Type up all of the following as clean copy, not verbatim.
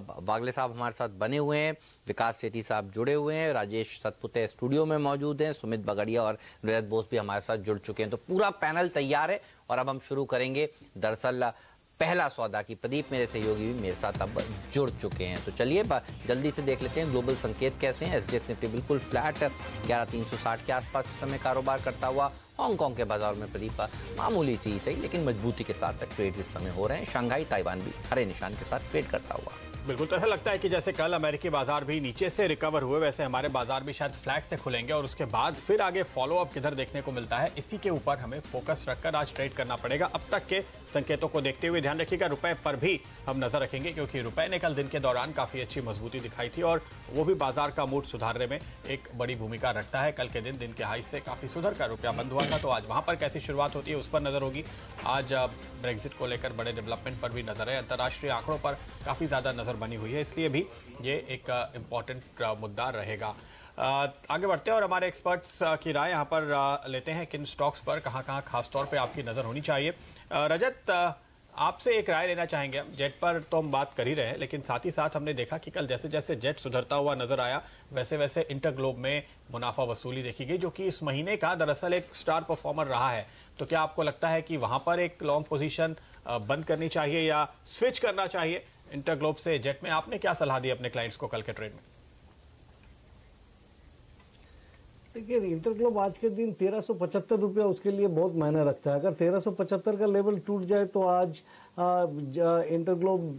अब वागले साहब हमारे साथ बने हुए हैं, विकास सेठी साहब जुड़े हुए हैं, राजेश सतपुते स्टूडियो में मौजूद हैं, सुमित बगड़िया और रजत बोस भी हमारे साथ जुड़ चुके हैं। तो पूरा पैनल तैयार है और अब हम शुरू करेंगे दरअसल पहला सौदा की। प्रदीप मेरे सहयोगी भी मेरे साथ अब जुड़ चुके हैं। तो चलिए जल्दी से देख लेते हैं ग्लोबल संकेत कैसे हैं। एसजीएक्स निफ्टी बिल्कुल फ्लैट 11360 के आसपास इस समय कारोबार करता हुआ। हांगकांग के बाजार में प्रदीप मामूली सी सही लेकिन मजबूती के साथ ट्रेड इस समय हो रहे हैं। शंघाई ताइवान भी हरे निशान के साथ ट्रेड करता हुआ। बिल्कुल, तो ऐसा लगता है कि जैसे कल अमेरिकी बाजार भी नीचे से रिकवर हुए, वैसे हमारे बाजार भी शायद फ्लैट से खुलेंगे और उसके बाद फिर आगे फॉलो अप किधर देखने को मिलता है, इसी के ऊपर हमें फोकस रखकर आज ट्रेड करना पड़ेगा। अब तक के संकेतों को देखते हुए ध्यान रखिएगा, रुपए पर भी हम नजर रखेंगे क्योंकि रुपए ने कल दिन के दौरान काफी अच्छी मजबूती दिखाई थी और वो भी बाजार का मूड सुधारने में एक बड़ी भूमिका रखता है। कल के दिन के हाई से काफी सुधर कर रुपया बंद हुआ था, तो आज वहां पर कैसी शुरुआत होती है उस पर नजर होगी। आज ब्रेक्जिट को लेकर बड़े डेवलपमेंट पर भी नजर है, अंतर्राष्ट्रीय आंकड़ों पर काफी ज्यादा नजर बनी हुई है, इसलिए भी ये एक इम्पॉर्टेंट मुद्दा रहेगा। आगे बढ़ते हैं और हमारे एक्सपर्ट्स की राय यहाँ पर लेते हैं किन स्टॉक्स पर कहाँ खास तौर पे आपकी नजर होनी चाहिए। रजत, आपसे एक राय लेना चाहेंगे हम। जेट पर तो हम बात कर ही रहे हैं, लेकिन साथ ही साथ हमने देखा कि कल जैसे जैसे जेट सुधरता हुआ नजर आया वैसे वैसे इंटरग्लोब में मुनाफा वसूली देखी गई, जो कि इस महीने का दरअसल एक स्टार परफॉर्मर रहा है। तो क्या आपको लगता है कि वहां पर एक लॉन्ग पोजीशन बंद करनी चाहिए या स्विच करना चाहिए इंटरग्लोब से जेट में? आपने क्या सलाह दी अपने क्लाइंट्स को कल के ट्रेड में? देखिए, इंटरग्लोब आज के दिन 1375 रुपया उसके लिए बहुत मायने रखता है। अगर 1375 का लेवल टूट जाए तो आज इंटरग्लोब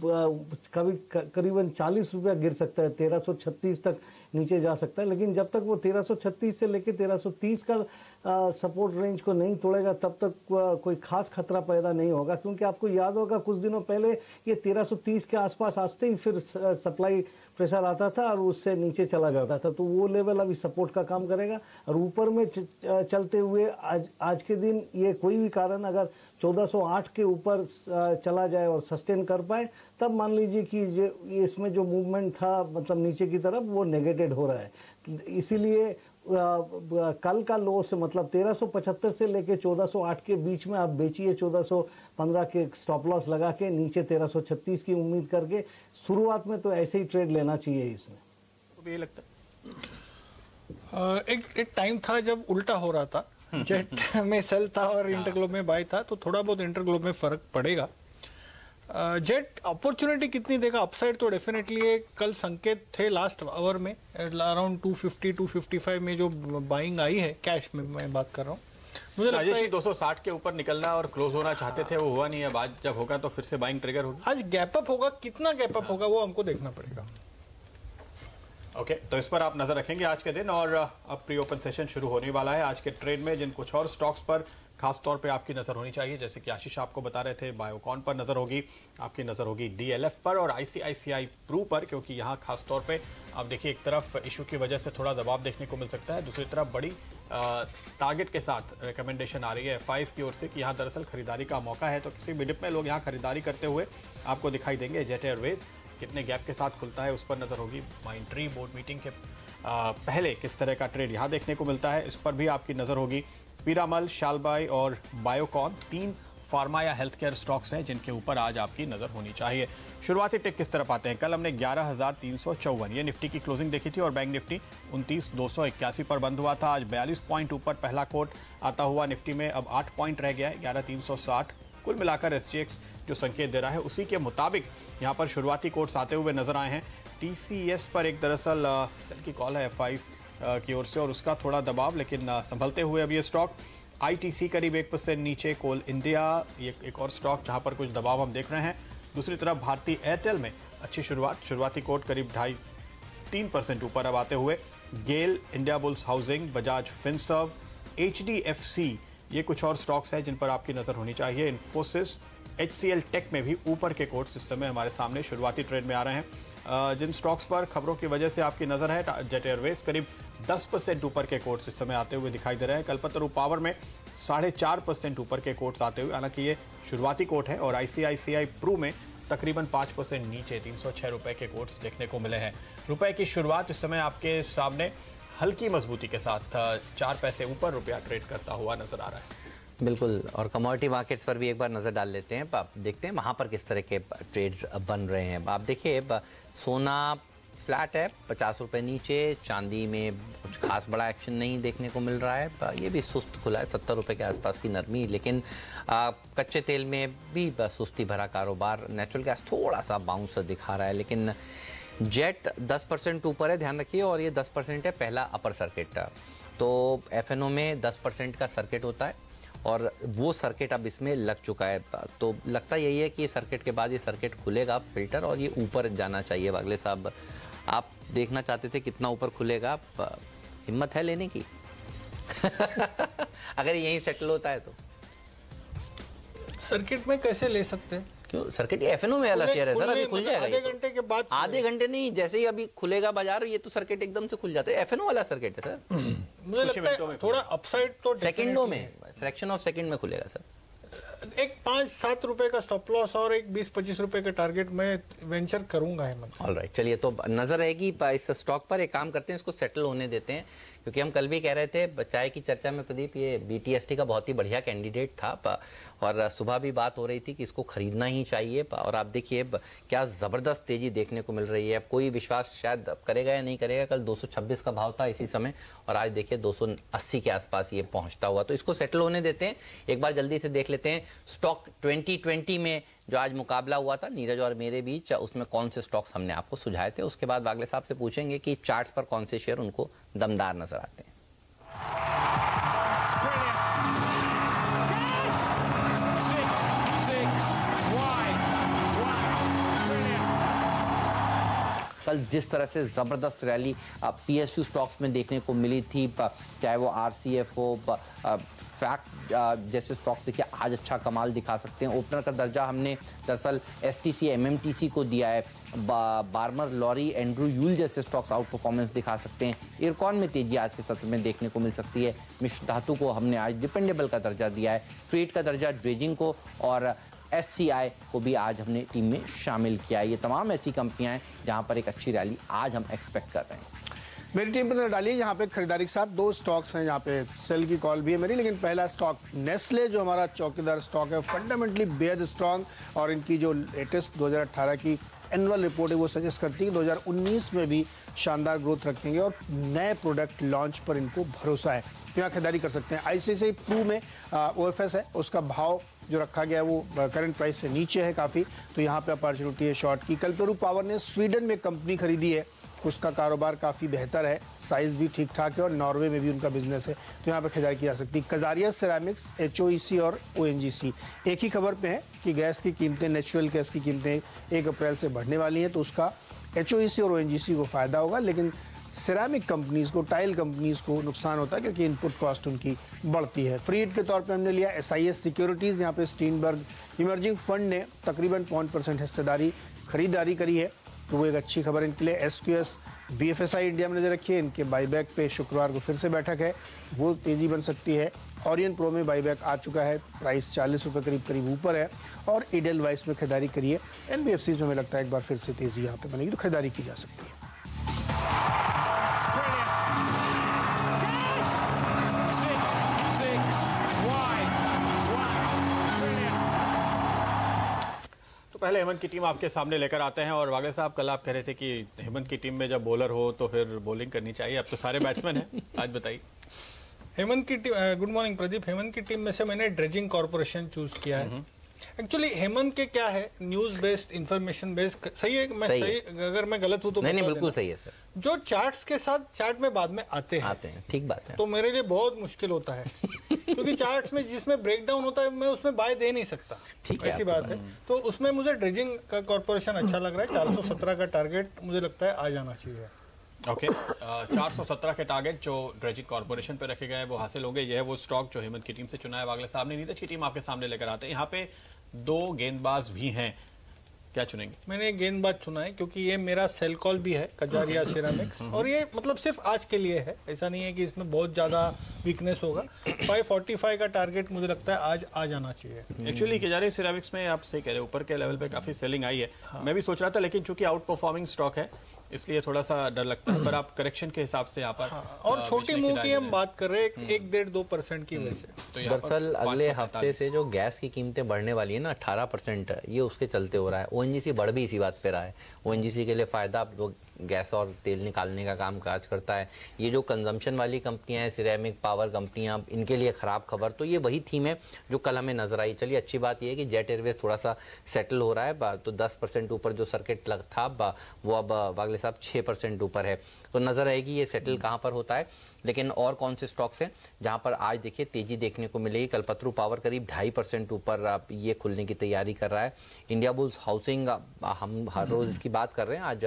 करीबन 40 रुपया गिर सकता है, 1336 तक नीचे जा सकता है। लेकिन जब तक वो 1336 से लेकर 1330 का सपोर्ट रेंज को नहीं तोड़ेगा तब तक कोई खास खतरा पैदा नहीं होगा, क्योंकि आपको याद होगा कुछ दिनों पहले ये 1330 के आसपास आते ही फिर सप्लाई प्रेशर आता था और उससे नीचे चला जाता था। तो वो लेवल अभी सपोर्ट का काम करेगा और ऊपर में चलते हुए आज के दिन ये कोई भी कारण अगर 1408 के ऊपर चला जाए और सस्टेन कर पाए तब मान लीजिए कि इसमें जो मूवमेंट था मतलब नीचे की तरफ वो नेगेटेड हो रहा है। इसीलिए कल का लो से मतलब 1375 से लेके 1408 के बीच में आप बेचिए, 1415 के स्टॉप लॉस लगा के नीचे 1336 की उम्मीद करके शुरुआत में तो ऐसे ही ट्रेड लेना चाहिए। इसमें तो ये लगता है एक टाइम था जब उल्टा हो रहा था, जेट में सेल था और इंटरग्लोब में बाय था, तो थोड़ा बहुत इंटरग्लोब में फर्क पड़ेगा। जेट अपॉर्चुनिटी कितनी देगा? अपसाइड तो डेफिनेटली कल संकेत थे लास्ट आवर में अराउंड 250-255 में जो बाइंग आई है कैश में मैं बात कर रहा हूँ। मुझे लगता है 260 के ऊपर निकलना और क्लोज होना चाहते थे, वो हुआ नहीं। अब आज जब होगा तो फिर से बाइंग ट्रिगर होगी। आज गैप अप होगा, कितना गैप अप होगा वो हमको देखना पड़ेगा। ओके, तो इस पर आप नजर रखेंगे आज के दिन। और अब प्री ओपन सेशन शुरू होने वाला है आज के ट्रेड में। जिन कुछ और स्टॉक्स पर खास तौर पे आपकी नजर होनी चाहिए, जैसे कि आशीष आपको बता रहे थे, बायोकॉन पर नजर होगी, आपकी नजर होगी डीएलएफ पर और आईसीआईसीआई प्रू पर, क्योंकि यहाँ खास तौर पे आप देखिए एक तरफ इशू की वजह से थोड़ा दबाव देखने को मिल सकता है, दूसरी तरफ बड़ी टारगेट के साथ रिकमेंडेशन आ रही है एफआईज की ओर से कि यहाँ दरअसल खरीदारी का मौका है। तो किसी भी डिप में लोग यहाँ खरीदारी करते हुए आपको दिखाई देंगे। जेट एयरवेज कितने गैप के साथ खुलता है उस पर नजर होगी। माइंट्री बोर्ड मीटिंग के पहले किस तरह का ट्रेड यहाँ देखने को मिलता है, इस पर भी आपकी नजर होगी। पीरामल, शालबाई और बायोकॉन 3 फार्मा या हेल्थ केयर स्टॉक्स हैं जिनके ऊपर आज आपकी नजर होनी चाहिए। शुरुआती टिक किस तरफ आते हैं? कल हमने 11,354 ये निफ्टी की क्लोजिंग देखी थी और बैंक निफ्टी 29,281 पर बंद हुआ था। आज 42 पॉइंट ऊपर पहला कोट आता हुआ निफ्टी में अब 8 पॉइंट रह गया है, 11,360। कुल मिलाकर एसजीएक्स जो संकेत दे रहा है उसी के मुताबिक यहाँ पर शुरुआती कोट्स आते हुए नजर आए हैं। टीसीएस पर एक दरअसल सेल की कॉल है एफआईज की ओर से और उसका थोड़ा दबाव, लेकिन संभलते हुए अब ये स्टॉक। आईटीसी करीब 1% नीचे, कोल इंडिया ये एक और स्टॉक जहां पर कुछ दबाव हम देख रहे हैं। दूसरी तरफ भारतीय एयरटेल में अच्छी शुरुआती कोट करीब 2.5-3% ऊपर अब आते हुए। गेल, इंडिया बुल्स हाउसिंग, बजाज फिनसर्व, एचडीएफसी ये कुछ और स्टॉक्स हैं जिन पर आपकी नजर होनी चाहिए। इन्फोसिस, एचसीएल टेक में भी ऊपर के कोट्स इस समय हमारे सामने शुरुआती ट्रेड में आ रहे हैं। जिन स्टॉक्स पर खबरों की वजह से आपकी नजर है, जेट एयरवेज करीब 10% ऊपर के कोट्स इस समय आते हुए दिखाई दे रहे हैं। कल्पतरू पावर में 4.5% ऊपर के कोट्स आते हुए, हालांकि ये शुरुआती कोट है। और आईसीआईसीआई प्रू में तकरीबन 5% नीचे 306 रुपए के कोट्स देखने को मिले हैं। रुपए की शुरुआत इस समय आपके सामने हल्की मजबूती के साथ 4 पैसे ऊपर रुपया ट्रेड करता हुआ नजर आ रहा है। बिल्कुल, और कमोडिटी मार्केट्स पर भी एक बार नज़र डाल लेते हैं। आप देखते हैं वहाँ पर किस तरह के ट्रेड्स बन रहे हैं। आप देखिए सोना फ्लैट है, 50 रुपये नीचे। चांदी में कुछ खास बड़ा एक्शन नहीं देखने को मिल रहा है, ये भी सुस्त खुला है, 70 रुपये के आसपास की नरमी। लेकिन कच्चे तेल में भी सुस्ती भरा कारोबार। नेचुरल गैस थोड़ा सा बाउंस दिखा रहा है, लेकिन जेट 10% ऊपर है, ध्यान रखिए, और ये 10% है पहला अपर सर्किट। तो एफएनओ में 10% का सर्किट होता है और वो सर्किट अब इसमें लग चुका है। तो लगता यही है कि ये सर्किट के बाद ये सर्किट खुलेगा फिल्टर और ये ऊपर जाना चाहिए। वागले साहब, आप देखना चाहते थे कितना ऊपर खुलेगा, हिम्मत है लेने की? अगर यहीं सेटल होता है तो सर्किट में कैसे ले सकते हैं? क्यों? सर्किट एफएनओ में वाला शेयर है सर, अभी खुल जाएगा। आधे घंटे के बाद, आधे घंटे नहीं, जैसे ही अभी खुलेगा बाजार, ये तो सर्किट एकदम से खुल जाता है। एफएनओ वाला सर्किट है सर। मुझे लगता है थोड़ा अपसाइड तो सेकंडों में, फ्रैक्शन ऑफ सेकंड में खुलेगा सर। एक 5-7 रुपए का स्टॉप लॉस और एक 20-25 रुपए का टारगेट में वेंचर करूंगा हेमंत। ऑलराइट, चलिए, तो नजर रहेगी इस स्टॉक पर। एक काम करते हैं, इसको सेटल होने देते हैं, क्योंकि हम कल भी कह रहे थे चाय की चर्चा में प्रदीप, ये बीटीएसटी का बहुत ही बढ़िया कैंडिडेट था और सुबह भी बात हो रही थी कि इसको खरीदना ही चाहिए। और आप देखिए क्या जबरदस्त तेजी देखने को मिल रही है। अब कोई विश्वास शायद करेगा या नहीं करेगा, कल 226 का भाव था इसी समय और आज देखिए 280 के आसपास ये पहुंचता हुआ। तो इसको सेटल होने देते हैं। एक बार जल्दी से देख लेते हैं स्टॉक 2020 में जो आज मुकाबला हुआ था नीरज और मेरे बीच, उसमें कौन से स्टॉक्स हमने आपको सुझाए थे। उसके बाद वागले साहब से पूछेंगे कि चार्ट्स पर कौन से शेयर उनको दमदार नजर आते हैं। कल जिस तरह से जबरदस्त रैली पीएसयू स्टॉक्स में देखने को मिली थी, चाहे वो आरसीएफ हो, फैक्ट जैसे स्टॉक्स, देखिए आज अच्छा कमाल दिखा सकते हैं। ओपनर का दर्जा हमने दरअसल एसटीसी एमएमटीसी को दिया है। बार्मर, लॉरी, एंड्रू यूल जैसे स्टॉक्स आउट परफॉर्मेंस दिखा सकते हैं। इरकॉन में तेजी आज के सत्र में देखने को मिल सकती है। मिश्र धातु को हमने आज डिपेंडेबल का दर्जा दिया है। फ्रेट का दर्जा ड्रेजिंग को और एससीआई को भी आज हमने टीम में शामिल किया है। ये तमाम ऐसी कंपनियां हैं जहां पर एक अच्छी रैली आज हम एक्सपेक्ट कर रहे हैं। मेरी टीम पर डालिए यहाँ पे खरीदारी के साथ 2 स्टॉक्स हैं, यहाँ पे सेल की कॉल भी है मेरी। लेकिन पहला स्टॉक नेस्ले, जो हमारा चौकीदार स्टॉक है, फंडामेंटली बेहद स्ट्रांग और इनकी जो लेटेस्ट 2018 की एनुअल रिपोर्ट है वो सजेस्ट करती है कि 2019 में भी शानदार ग्रोथ रखेंगे और नए प्रोडक्ट लॉन्च पर इनको भरोसा है, तो यहाँ खरीदारी कर सकते हैं। आईसीआईसीआई प्रू में ओएफएस है, उसका भाव जो रखा गया है वो करंट प्राइस से नीचे है काफ़ी, तो यहाँ पे अपॉर्चुनिटी है शॉर्ट की। कल्पेरू पावर ने स्वीडन में कंपनी खरीदी है, उसका कारोबार काफ़ी बेहतर है, साइज़ भी ठीक ठाक है और नॉर्वे में भी उनका बिजनेस है, तो यहाँ पर खरीदारी की जा सकती है। कजारिया सेरामिक्स, एचओईसी और ओएनजीसी एक ही खबर पे है कि गैस की कीमतें, नेचुरल गैस की कीमतें 1 अप्रैल से बढ़ने वाली हैं, तो उसका एचओईसी और ओएनजीसी को फ़ायदा होगा। लेकिन सिरेमिक कंपनीज को, टाइल कंपनीज को नुकसान होता है क्योंकि इनपुट कॉस्ट उनकी बढ़ती है। फ्री हिट के तौर पे हमने लिया एसआईएस सिक्योरिटीज़, यहाँ पे स्टीनबर्ग इमर्जिंग फंड ने तकरीबन 0.5% हिस्सेदारी खरीदारी करी है, तो वो एक अच्छी खबर इनके लिए। एसक्यूएस बीएफएसआई इंडिया में नजर रखिए, इनके बाईबैक पे शुक्रवार को फिर से बैठक है, वो तेजी बन सकती है। ओरियन प्रो में बाईबैक आ चुका है, प्राइस 40 रुपये करीब ऊपर है और इडेलवाइस में खरीदारी करिए। एनबीएफसीज में हमें लगता है एक बार फिर से तेजी यहाँ पे बनेगी, तो खरीदारी की जा सकती है। पहले हेमंत की टीम आपके सामने लेकर आते हैं। और वागले साहब, कल आप कह रहे थे कि हेमंत की टीम में जब बॉलर हो तो फिर बॉलिंग करनी चाहिए, अब तो सारे बैट्समैन हैं, आज बताइए। हेमंत की team, good morning Pradeep. Hemant की टीम में से मैंने ड्रेजिंग कॉर्पोरेशन चूज किया है। एक्चुअली हेमंत के क्या है, न्यूज बेस्ड, इंफॉर्मेशन बेस्ड, सही है? मैं सही, अगर मैं गलत हूं तो नहीं, बिल्कुल सही है सर। जो चार्ट्स के साथ चार्ट में बाद में आते हैं, ठीक बात है, तो मेरे लिए बहुत मुश्किल होता है क्योंकि चार्ट्स में जिसमें ब्रेकडाउन होता है मैं उसमें बाय दे नहीं सकता, ऐसी बात है। तो उसमें मुझे ड्रेजिंग का कॉर्पोरेशन अच्छा लग रहा है। 417 का टारगेट मुझे लगता है आ जाना चाहिए। ओके, 417 के टारगेट जो ड्रेजिंग कॉर्पोरेशन पे रखे गए हैं वो हासिल होंगे। यह है वो स्टॉक जो हेमंत की टीम से चुना है। वागले साहब ने नीरज की टीम आपके सामने लेकर आते हैं। यहाँ पे 2 गेंदबाज भी हैं, क्या चुनेंगे? मैंने गेंदबाज चुना है क्योंकि ये मेरा सेल कॉल भी है, कजारिया सिरेमिक्स, और ये मतलब सिर्फ आज के लिए है, ऐसा नहीं है कि इसमें बहुत ज्यादा वीकनेस होगा। 545 का टारगेट मुझे लगता है आज आ जाना चाहिए। एक्चुअली कजारिया सिरेमिक्स में आप सही कह रहे हैं, ऊपर के लेवल पे काफी सेलिंग आई है। मैं भी सोच रहा था, लेकिन चूंकि आउट परफॉर्मिंग स्टॉक है इसलिए थोड़ा सा डर लगता है, पर आप करेक्शन के हिसाब से यहाँ पर और छोटी मूव की हम बात कर रहे हैं 1-1.5% की वजह से। तो यहाँ पर दरअसल अगले हफ्ते से जो गैस की कीमतें बढ़ने वाली है ना 18%, ये उसके चलते हो रहा है। ओएनजीसी बढ़ भी इसी बात पे रहा है। ओएनजीसी के लिए फायदा वो गैस और तेल निकालने का काम काज करता है। ये जो कंजम्पशन वाली कंपनियां हैं, सिरेमिक पावर कंपनियां, इनके लिए खराब खबर। तो ये वही थीम है जो कल हमें नजर आई। चलिए अच्छी बात ये है कि जेट एयरवेज थोड़ा सा सेटल हो रहा है, तो 10% ऊपर जो सर्किट था वो अब वागले साहब 6% ऊपर है। तो नजर आएगी ये सेटल कहाँ पर होता है। लेकिन और कौन से स्टॉक्स हैं जहां पर आज देखिए तेजी देखने को मिलेगी। कल्पतरू पावर करीब 2.5% ऊपर ये खुलने की तैयारी कर रहा है। इंडिया बुल्स हाउसिंग, हम हर रोज इसकी बात कर रहे हैं, आज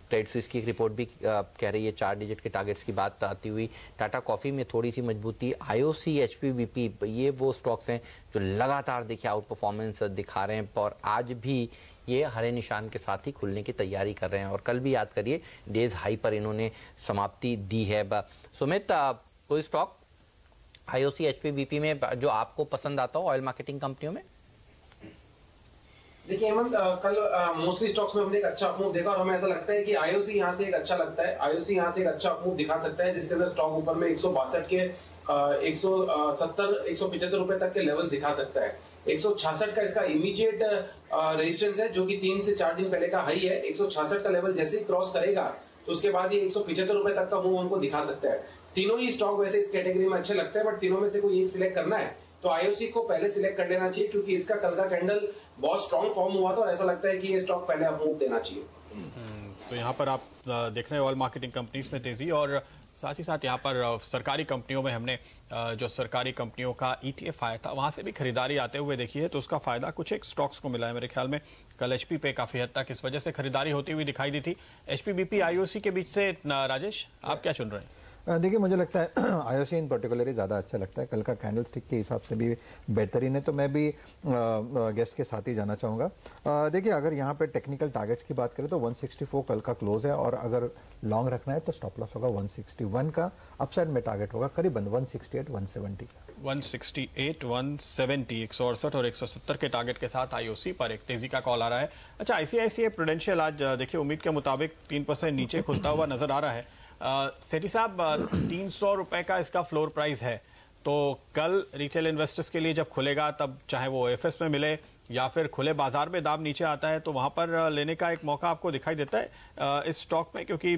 क्रेडिट स्विस की एक रिपोर्ट भी कह रही है 4 डिजिट के टारगेट्स की बात आती हुई। टाटा कॉफी में थोड़ी सी मजबूती। आईओसी, एचपीबीपी, ये वो स्टॉक्स हैं जो लगातार देखिए आउट परफॉर्मेंस दिखा रहे हैं और आज भी ये हरे निशान के साथ ही खुलने की तैयारी कर रहे हैं। और कल भी याद करिए डेज हाई पर इन्होंने समाप्ति दी है। सुमित, कोई स्टॉक आईओसी, एचपीबीपी में जो आपको पसंद आता हो ऑयल मार्केटिंग कंपनियों में? देखिए हेमंत, कल मोस्टली स्टॉक्स में हमने एक अच्छा अपमूव देखा और हमें ऐसा लगता है कि आईओसी यहाँ से एक अच्छा लगता है। आईओसी यहाँ से एक अच्छा अपमूव दिखा सकता है, जिसके अंदर स्टॉक ऊपर में 162 के 170-175 रुपए तक के लेवल दिखा सकता है। 166 का इसका इमीडिएट रेजिस्टेंस है, जो कि 3 से 4 दिन पहले का हाई है। 166 का लेवल जैसे ही क्रॉस करेगा तो उसके बाद ये 175 रुपए तक का मूव हमको दिखा सकता है। तीनों ही स्टॉक वैसे इस कैटेगरी में अच्छे लगते हैं, बट तीनों में से कोई एक सिलेक्ट करना है तो आईओसी को पहले सिलेक्ट कर लेना चाहिए, क्योंकि इसका कल का कैंडल बहुत स्ट्रॉन्ग फॉर्म हुआ था और ऐसा लगता है कि ये स्टॉक पहले अप मूव देना चाहिए। तो यहाँ पर आप देख रहे हैं ऑयल मार्केटिंग कंपनीज में तेजी, और साथ ही साथ यहाँ पर सरकारी कंपनियों में हमने जो सरकारी कंपनियों का ईटीएफ आया था वहां से भी खरीदारी आते हुए देखी है, तो उसका फायदा कुछ एक स्टॉक्स को मिला है। मेरे ख्याल में कल एचपी पे काफी हद तक इस वजह से खरीदारी होती हुई दिखाई दी थी। एचपीबीपी, आईओसी के बीच से राजेश आप क्या चुन रहे हैं? देखिए मुझे लगता है आईओसी इन पर्टिकुलरली ज़्यादा अच्छा लगता है। कल का कैंडल स्टिक के हिसाब से भी बेहतरीन है, तो मैं भी गेस्ट के साथ ही जाना चाहूँगा। देखिए अगर यहाँ पे टेक्निकल टारगेट्स की बात करें तो 164 कल का क्लोज है, और अगर लॉन्ग रखना है तो स्टॉप लॉस होगा 161 का। अपसाइड में टारगेट होगा करीबन 168-170 का। 168, 170, 168 और 170 के टारगेट के साथ आईओसी पर एक तेजी का कॉल आ रहा है। अच्छा, आईसीआईसीआई प्रूडेंशियल आज देखिए उम्मीद के मुताबिक 3% नीचे खुलता हुआ नजर आ रहा है। सेठी साहब, 300 रुपए का इसका फ्लोर प्राइस है, तो कल रिटेल इन्वेस्टर्स के लिए जब खुलेगा तब चाहे वो ओएफएस में मिले या फिर खुले बाजार में दाम नीचे आता है तो वहां पर लेने का एक मौका आपको दिखाई देता है इस स्टॉक में? क्योंकि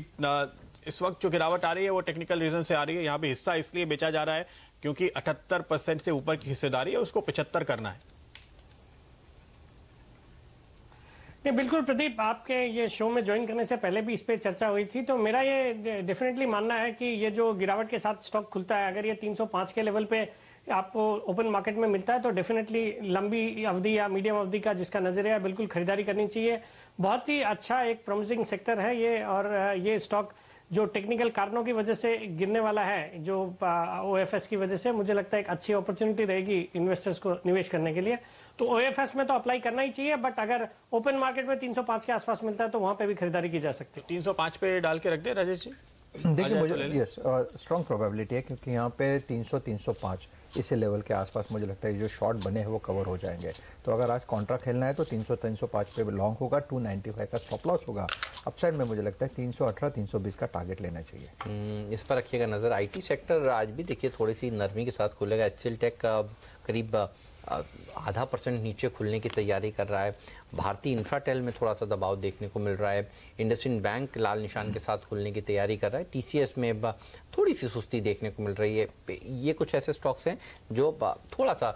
इस वक्त जो गिरावट आ रही है वो टेक्निकल रीजन से आ रही है। यहाँ पे हिस्सा इसलिए बेचा जा रहा है क्योंकि 78% से ऊपर की हिस्सेदारी है, उसको 75 करना है। नहीं, बिल्कुल प्रदीप, आपके ये शो में ज्वाइन करने से पहले भी इस पे चर्चा हुई थी। तो मेरा ये डेफिनेटली मानना है कि ये जो गिरावट के साथ स्टॉक खुलता है, अगर ये 305 के लेवल पे आपको ओपन मार्केट में मिलता है तो डेफिनेटली लंबी अवधि या मीडियम अवधि का जिसका नजरिया है बिल्कुल खरीदारी करनी चाहिए। बहुत ही अच्छा एक प्रॉमिसिंग सेक्टर है ये, और ये स्टॉक जो टेक्निकल कारणों की वजह से गिरने वाला है, जो ओएफएस की वजह से, मुझे लगता है एक अच्छी अपॉर्चुनिटी रहेगी इन्वेस्टर्स को निवेश करने के लिए। तो ओएफएस में तो अप्लाई करना ही चाहिए, बट अगर ओपन मार्केट में 305 के आसपास मिलता है तो वहां पे भी खरीदारी की जा सकती है। 305 पे डाल के रख दे राजेश जी। देखिए मुझे यस स्ट्रॉन्ग प्रोबेबिलिटी है, क्योंकि यहाँ पे 300-305 इसी लेवल के आसपास मुझे लगता है जो शॉर्ट बने हैं वो कवर हो जाएंगे। तो अगर आज कॉन्ट्रा खेलना है तो 300-305 पे लॉन्ग होगा, 295 का स्टॉप लॉस होगा। अपसाइड में मुझे लगता है 318-320 का टारगेट लेना चाहिए। इस पर रखिएगा नजर। आईटी सेक्टर आज भी देखिए थोड़ी सी नरमी के साथ खुलेगा। एचसीएल टेक करीब 0.5% नीचे खुलने की तैयारी कर रहा है। भारतीय इंफ्राटेल में थोड़ा सा दबाव देखने को मिल रहा है। इंडसइंड बैंक लाल निशान के साथ खुलने की तैयारी कर रहा है। टीसीएस में थोड़ी सी सुस्ती देखने को मिल रही है। ये कुछ ऐसे स्टॉक्स हैं जो थोड़ा सा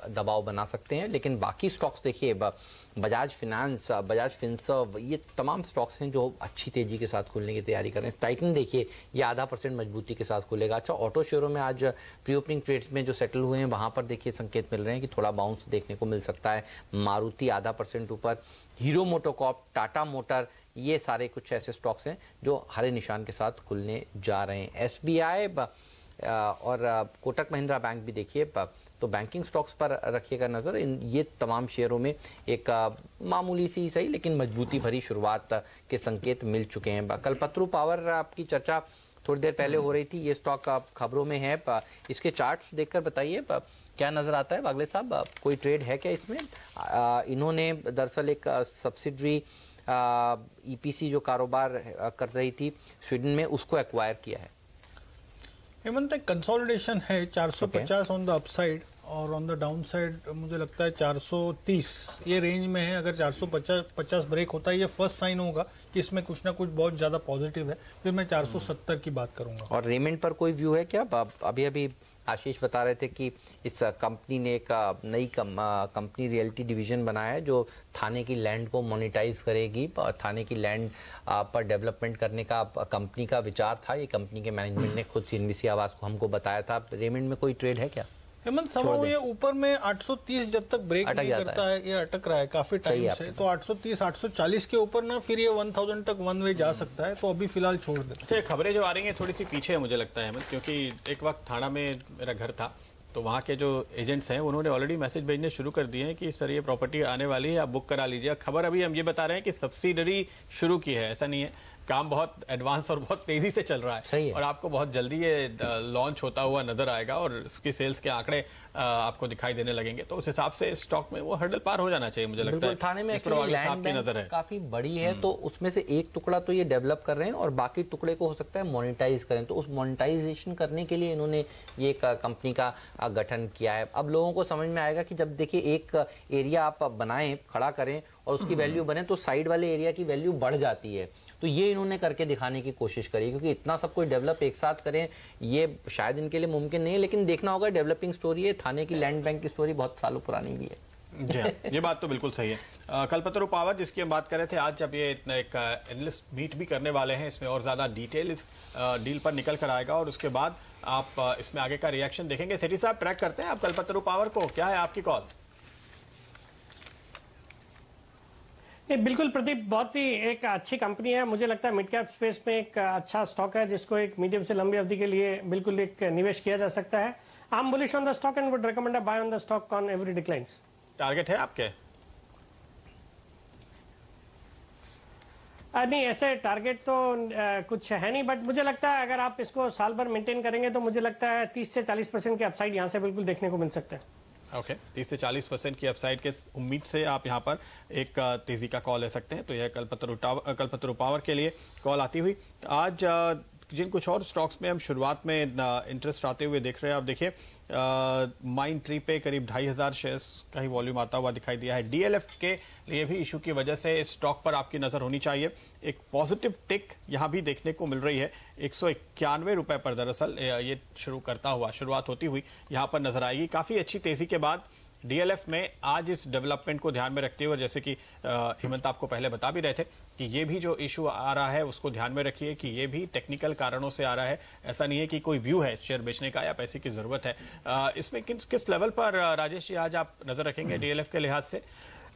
दबाव बना सकते हैं, लेकिन बाकी स्टॉक्स देखिए बजाज फिनेंस, बजाज फिनसर्व, ये तमाम स्टॉक्स हैं जो अच्छी तेजी के साथ खुलने की तैयारी कर रहे हैं। टाइटन देखिए ये 0.5% मजबूती के साथ खुलेगा। अच्छा, ऑटो शेयरों में आज प्री ओपनिंग ट्रेड्स में जो सेटल हुए हैं वहां पर देखिए संकेत मिल रहे हैं कि थोड़ा बाउंस देखने को मिल सकता है। मारुति 0.5% ऊपर, हीरो मोटोकॉर्प, टाटा मोटर, ये सारे कुछ ऐसे स्टॉक्स हैं जो हरे निशान के साथ खुलने जा रहे हैं। एसबीआई और कोटक महिंद्रा बैंक भी देखिए, तो बैंकिंग स्टॉक्स पर रखिएगा नजर। ये तमाम शेयरों में एक मामूली सी सही लेकिन मजबूती भरी शुरुआत के संकेत मिल चुके हैं। कल्पतरू पावर आपकी चर्चा थोड़ी देर पहले हो रही थी, ये स्टॉक खबरों में है, इसके चार्ट्स देखकर बताइए क्या नजर आता है वागले साहब? कोई ट्रेड है क्या इसमें? इन्होंने दरअसल एक सब्सिडरी ईपीसी जो कारोबार कर रही थी स्वीडन में, उसको एक्वायर किया है। हेमंत, कंसोलिडेशन है 450 ऑन द अपसाइड और ऑन द डाउन साइड मुझे लगता है 430 ये रेंज में है। अगर 450 ब्रेक होता है, ये फर्स्ट साइन होगा कि इसमें कुछ ना कुछ बहुत ज्यादा पॉजिटिव है, फिर मैं 470 की बात करूंगा। और रेमंड पर कोई व्यू है क्या? अभी अभी आशीष बता रहे थे कि इस कंपनी ने एक नई कंपनी रियल्टी डिवीजन बनाया है जो थाने की लैंड को मोनेटाइज करेगी। थाने की लैंड पर डेवलपमेंट करने का कंपनी का विचार था। ये कंपनी के मैनेजमेंट ने खुद CNBC आवाज को हमको बताया था। रेमंड में कोई ट्रेड है क्या? हेमंत, समय ये ऊपर में 830 जब तक ब्रेक नहीं करता है, ये अटक रहा है काफी टाइम से, तो 830 840 के ऊपर ना फिर ये 1000 तक वन वे जा सकता है, तो अभी फिलहाल छोड़ दे। अच्छा, खबरें जो आ रही हैं थोड़ी सी पीछे है मुझे लगता है हेमंत, क्योंकि एक वक्त थाना में मेरा घर था, तो वहाँ के जो एजेंट्स हैं उन्होंने ऑलरेडी मैसेज भेजने शुरू कर दिए हैं कि सर ये प्रॉपर्टी आने वाली है, आप बुक करा लीजिए। खबर अभी हम ये बता रहे हैं कि सब्सिडरी शुरू की है, ऐसा नहीं है, काम बहुत एडवांस और बहुत तेजी से चल रहा है और आपको बहुत जल्दी ये लॉन्च होता हुआ नजर आएगा और इसकी सेल्स के आंकड़े आपको दिखाई देने लगेंगे। तो उस हिसाब से स्टॉक में वो हर्डल पार हो जाना चाहिए मुझे लगता है। थाने में लैंड बैंक नजर है काफी बड़ी है, तो उसमें से एक टुकड़ा तो ये डेवलप कर रहे हैं और बाकी टुकड़े को हो सकता है मोनेटाइज करें। तो उस मोनेटाइजेशन करने के लिए इन्होंने ये कंपनी का गठन किया है। अब लोगों को समझ में आएगा कि जब देखिए एक एरिया आप बनाएं, खड़ा करें और उसकी वैल्यू बने, तो साइड वाले एरिया की वैल्यू बढ़ जाती है। तो ये इन्होंने करके दिखाने की कोशिश करी, क्योंकि इतना सब कोई डेवलप एक साथ करें ये शायद इनके लिए मुमकिन नहीं है, लेकिन देखना होगा। डेवलपिंग स्टोरी है, थाने की लैंड बैंक की स्टोरी बहुत सालों पुरानी भी है। जी हाँ, ये बात तो बिल्कुल सही है। कल्पतरु पावर जिसकी हम बात कर रहे थे, आज जब ये एक एनालिस्ट मीट भी करने वाले हैं, इसमें और ज्यादा डिटेल इस डील पर निकल कर आएगा और उसके बाद आप इसमें आगे का रिएक्शन देखेंगे। सेठी साहब, ट्रैक करते हैं आप कल्पतरु पावर को, क्या है आपकी कॉल? बिल्कुल प्रदीप, बहुत ही एक अच्छी कंपनी है। मुझे लगता है मिड कैप स्पेस में एक अच्छा स्टॉक है जिसको एक मीडियम से लंबी अवधि के लिए बिल्कुल एक निवेश किया जा सकता है। I am bullish on the stock and would recommend a buy on the stock on every declines. Target है आपके? नहीं, ऐसे टारगेट तो कुछ है नहीं, बट मुझे लगता है अगर आप इसको साल भर मेंटेन करेंगे तो मुझे लगता है 30 से 40% के अपसाइड यहाँ से बिल्कुल देखने को मिल सकते हैं। ओके, 30 से 40% की अपसाइड के उम्मीद से आप यहाँ पर एक तेजी का कॉल ले सकते हैं। तो यह कल्पतरु पावर के लिए कॉल आती हुई। आज जिन कुछ और स्टॉक्स में हम शुरुआत में इंटरेस्ट आते हुए देख रहे हैं, आप देखिए माइंड ट्री पे करीब 2500 शेयर्स का ही वॉल्यूम आता हुआ दिखाई दिया है। डीएलएफ के लिए भी इशू की वजह से इस स्टॉक पर आपकी नजर होनी चाहिए। एक पॉजिटिव टिक यहां भी देखने को मिल रही है 191 रुपए पर। दरअसल ये शुरुआत होती हुई यहां पर नजर आएगी। काफी अच्छी तेजी के बाद डीएलएफ में आज इस डेवलपमेंट को ध्यान में रखते हुए, जैसे कि हेमंत आपको पहले बता भी रहे थे कि ये भी जो इशू आ रहा है उसको ध्यान में रखिए कि ये भी टेक्निकल कारणों से आ रहा है। ऐसा नहीं है कि कोई व्यू है शेयर बेचने का या पैसे की जरूरत है। इसमें किस लेवल पर राजेश जी आज आप नजर रखेंगे डीएलएफ के लिहाज से?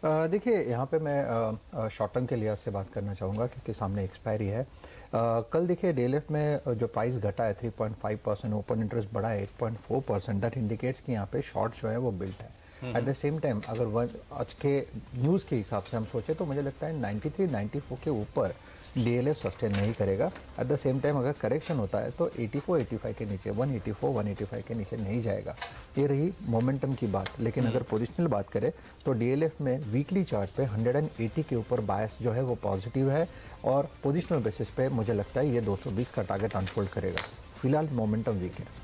देखिए, यहाँ पे मैं शॉर्ट टर्म के लिहाज से बात करना चाहूँगा क्योंकि सामने एक्सपायरी है। कल देखिए डीएलएफ में जो प्राइस घटा है 3.5%, ओपन इंटरेस्ट बढ़ा है 8.4%। दैट इंडिकेट्स कि यहाँ पे शॉर्ट जो है वो बिल्ट है। एट द सेम टाइम अगर आज के न्यूज़ के हिसाब से हम सोचे तो मुझे लगता है 93-94 के ऊपर डीएलएफ सस्टेन नहीं करेगा। एट द सेम टाइम अगर करेक्शन होता है तो 84-85 के नीचे, 184-185 के नीचे नहीं जाएगा। ये रही मोमेंटम की बात। लेकिन अगर पोजिशनल बात करें तो डीएलएफ में वीकली चार्ट पे 180 के ऊपर बायस जो है वो पॉजिटिव है और पोजिशनल बेसिस पे मुझे लगता है ये 220 का टारगेट अनफोल्ड करेगा। फिलहाल मोमेंटम वीक है।